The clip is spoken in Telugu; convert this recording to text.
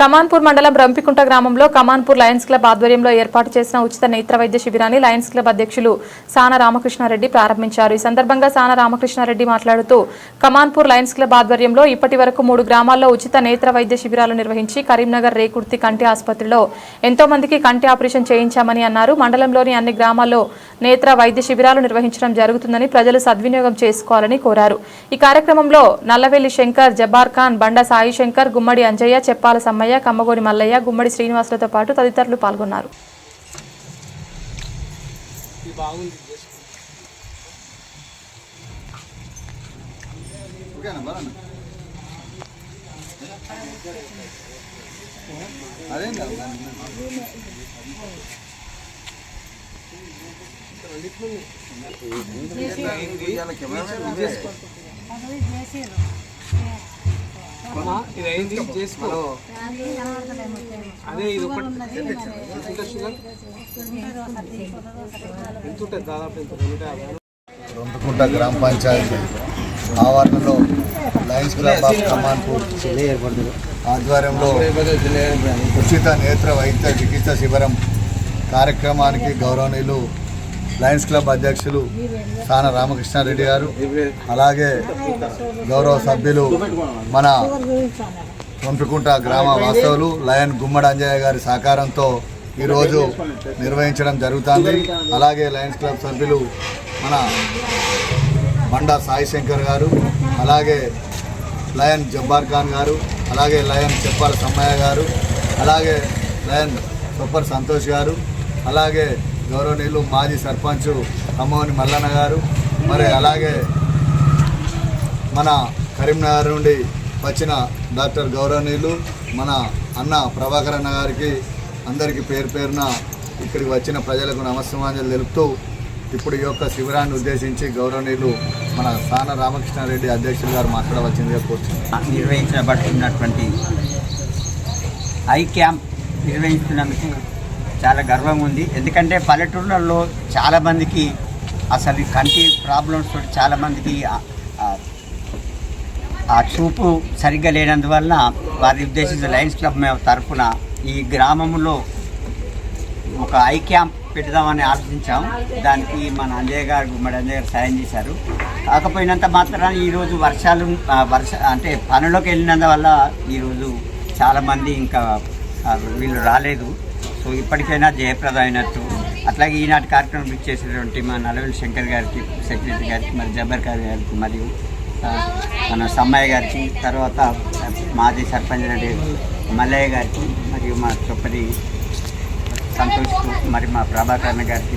కమాన్పూర్ మండలం రంపికుంట గ్రామంలో కమాన్పూర్ లయన్స్ క్లబ్ ఆధ్వర్యంలో ఏర్పాటు చేసిన ఉచిత నేత్ర వైద్య శిబిరాన్ని లయన్స్ క్లబ్ అధ్యక్షులు సాన రామకృష్ణారెడ్డి ప్రారంభించారు. ఈ సందర్భంగా సాన రామకృష్ణారెడ్డి మాట్లాడుతూ కమాన్పూర్ లయన్స్ క్లబ్ ఆధ్వర్యంలో ఇప్పటివరకు 3 గ్రామాల్లో ఉచిత నేత్ర వైద్య శిబిరాలు నిర్వహించి కరీంనగర్ రేకుర్తి కంటి ఆసుపత్రిలో ఎంతో మందికి కంటి ఆపరేషన్ చేయించామని అన్నారు. మండలంలోని అన్ని గ్రామాల్లో నేత్ర వైద్య శిబిరాలు నిర్వహించడం జరుగుతుందని ప్రజలు సద్వినియోగం చేసుకోవాలని కోరారు. ఈ కార్యక్రమంలో నల్లవెల్లి శంకర్, జబ్బార్ ఖాన్, బండ సాయి శంకర్, గుమ్మడి అంజయ్య, చెప్పాల సమ్మయ్య, కమ్మగోని మల్లయ్య, గుమ్మడి శ్రీనివాసులతో పాటు తదితరులు పాల్గొన్నారు. ఇది చేసుకో అదే ఇది ఒకటి రంపికుంట గ్రామ పంచాయతీ ఆవరణలో లయన్స్ క్లబ్ ఆఫ్ కమాన్పూర్ ఆధ్వర్యంలో ఉచిత నేత్ర వైద్య చికిత్స శిబిరం కార్యక్రమానికి గౌరవనీయులు లయన్స్ క్లబ్ అధ్యక్షులు సాన రామకృష్ణారెడ్డి గారు, అలాగే గౌరవ సభ్యులు మన రంపికుంట గ్రామ వాస్తవులు లయన్ గుమ్మడి అంజయ్య గారి సహకారంతో ఈరోజు నిర్వహించడం జరుగుతుంది. అలాగే లయన్స్ క్లబ్ సభ్యులు మన బండా సాయి శంకర్ గారు, అలాగే లయన్ జబ్బార్ ఖాన్ గారు, అలాగే లయన్ చెప్పాల సమ్మయ్య గారు, అలాగే లయన్ సూపర్ సంతోష్ గారు, అలాగే గౌరవనీయులు మాజీ సర్పంచ్ కమ్మగోని మల్లన్న గారు, మరి అలాగే మన కరీంనగర్ నుండి వచ్చిన డాక్టర్ గౌరవనీయులు మన అన్న ప్రభాకర్ అన్న గారికి, అందరికీ పేరు పేరున ఇక్కడికి వచ్చిన ప్రజలకు నమస్కారాలు తెలుపుతూ ఇప్పుడు ఈ యొక్క శిబిరాన్ని ఉద్దేశించి గౌరవనీయులు మన సాన రామకృష్ణారెడ్డి అధ్యక్షులు గారు మాట్లాడవలసిందిగా కోరుతున్నాను. నిర్వహించబడుతున్నటువంటి ఐ క్యాంప్ నిర్వహిస్తున్నందుకు చాలా గర్వంగా ఉంది. ఎందుకంటే పల్లెటూళ్ళల్లో చాలామందికి అసలు కంటి ప్రాబ్లమ్స్ తోటి చాలామందికి ఆ చూపు సరిగ్గా లేనందువలన వారి ఉద్దేశించిన లయన్స్ క్లబ్ తరఫున ఈ గ్రామంలో ఒక ఐ క్యాంప్ పెడదామని ఆలోచించాం. దానికి మన అంజయ్య గారు, గుమ్మడి అంజయ్య గారు సాయం చేశారు. కాకపోయినంత మాత్రాన ఈరోజు అంటే పనులోకి వెళ్ళినందువల్ల ఈరోజు చాలామంది ఇంకా వీళ్ళు రాలేదు. సో ఇప్పటికైనా జయప్రదం అయినట్టు. అట్లాగే ఈనాటి కార్యక్రమం ఇచ్చేసినటువంటి మా నల్లవెల్లి శంకర్ గారికి, సెక్రటరీ గారికి, మరి జబ్బర్ ఖాన్ గారికి, మరియు మన సమ్మయ్య గారికి, తర్వాత మాజీ సర్పంచ్ రెడ్డి మల్లయ్య గారికి, మరియు మా చొప్పది సంతోష్, మరి మా ప్రభాకర్ గారికి